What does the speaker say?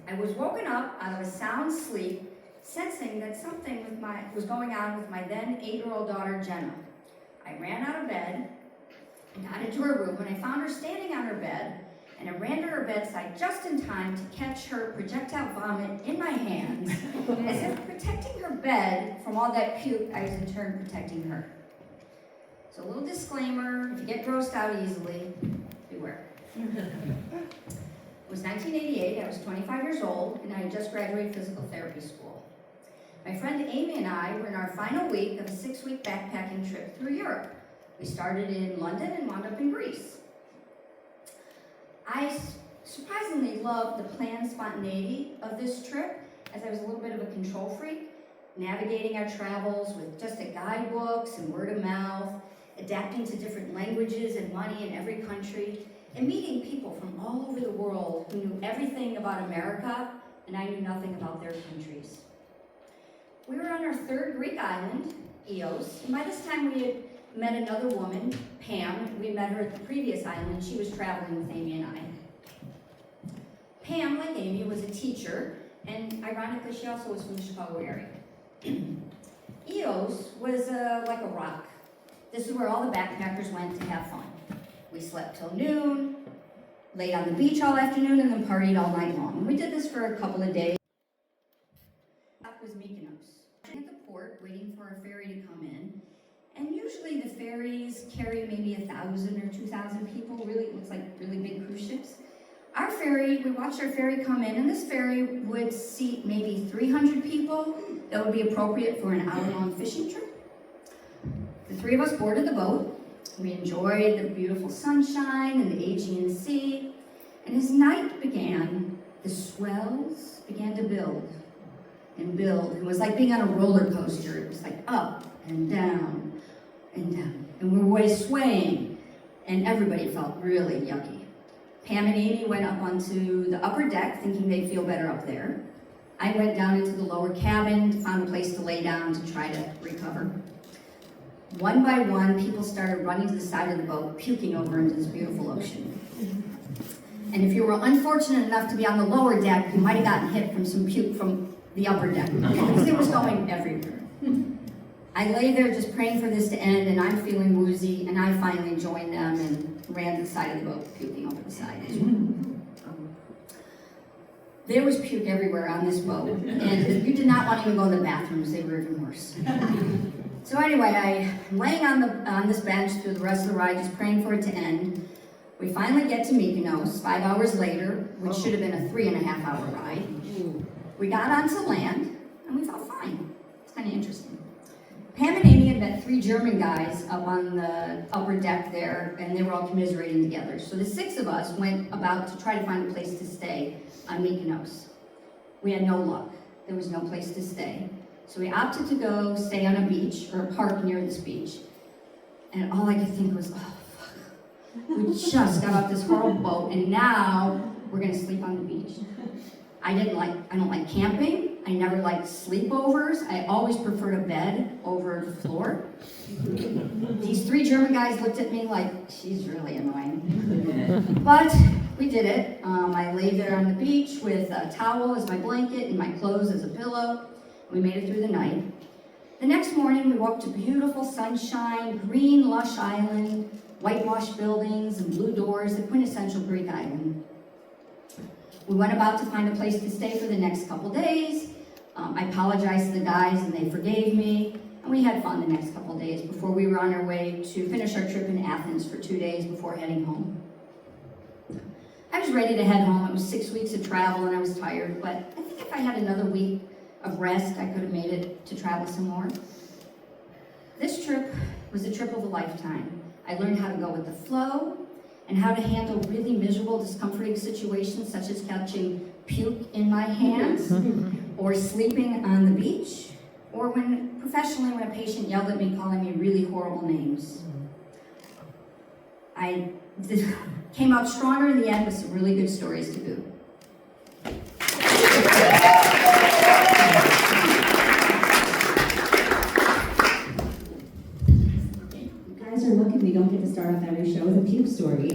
I was woken up out of a sound sleep, sensing that something was going on with my then 8-year-old daughter, Jenna. I ran out of bed and got into her room, and I found her standing on her bed, and I ran to her bedside just in time to catch her projectile vomit in my hands. As if protecting her bed from all that puke, I was in turn protecting her. So a little disclaimer, if you get grossed out easily, beware. It was 1988, I was 25 years old, and I had just graduated physical therapy school. My friend Amy and I were in our final week of a 6-week backpacking trip through Europe. We started in London and wound up in Greece. I surprisingly loved the planned spontaneity of this trip, as I was a little bit of a control freak, navigating our travels with just a guidebooks and word of mouth, adapting to different languages and money in every country, and meeting people from all over the world who knew everything about America, and I knew nothing about their countries. We were on our 3rd Greek island, Ios, and by this time we had met another woman, Pam. We met her at the previous island. She was traveling with Amy and I. Pam, like Amy, was a teacher, and ironically, she also was from the Chicago area. Ios was like a rock. This is where all the backpackers went to have fun. We slept till noon, laid on the beach all afternoon, and then partied all night long. And we did this for a couple of days. That was Mykonos. At the port, waiting for our ferry to come in. And usually the ferries carry maybe 1,000 or 2,000 people. Really, it looks like really big cruise ships. Our ferry, we watched our ferry come in, and this ferry would seat maybe 300 people that would be appropriate for an hour-long fishing trip. The 3 of us boarded the boat. We enjoyed the beautiful sunshine and the Aegean Sea. And as night began, the swells began to build and build. It was like being on a roller coaster. It was like up and down and down. And we were swaying, and everybody felt really yucky. Pam and Amy went up onto the upper deck, thinking they'd feel better up there. I went down into the lower cabin, found a place to lay down to try to recover. One by one, people started running to the side of the boat, puking over into this beautiful ocean. And if you were unfortunate enough to be on the lower deck, you might have gotten hit from some puke from the upper deck, because it was going everywhere. I lay there just praying for this to end, and I'm feeling woozy, and I finally joined them and ran to the side of the boat, puking over the side as well. There was puke everywhere on this boat, and you did not want to even go to the bathrooms, they were even worse. So anyway, I'm laying on this bench through the rest of the ride, just praying for it to end. We finally get to Mykonos 5 hours later, which should have been a 3.5-hour ride. We got onto land, and we felt fine. It's kind of interesting. Pam and Amy had met 3 German guys up on the upper deck there, and they were all commiserating together. So the 6 of us went about to try to find a place to stay on Mykonos. We had no luck. There was no place to stay. So we opted to go stay on a beach, or a park near this beach. And all I could think was, oh, fuck. We just got off this horrible boat, and now we're gonna sleep on the beach. I don't like camping. I never liked sleepovers. I always preferred a bed over the floor. These 3 German guys looked at me like, she's really annoying. But we did it. I lay there on the beach with a towel as my blanket and my clothes as a pillow. We made it through the night. The next morning, we woke to beautiful sunshine, green, lush island, whitewashed buildings, and blue doors, the quintessential Greek island. We went about to find a place to stay for the next couple days. I apologized to the guys, and they forgave me, and we had fun the next couple days before we were on our way to finish our trip in Athens for 2 days before heading home. I was ready to head home. It was 6 weeks of travel, and I was tired, but I think if I had another week of rest, I could have made it to travel some more. This trip was a trip of a lifetime. I learned how to go with the flow and how to handle really miserable, discomforting situations, such as catching puke in my hands or sleeping on the beach, or professionally when a patient yelled at me calling me really horrible names. I came out stronger in the end with some really good stories to boot. You guys are lucky we don't get to start off every show with a puke story.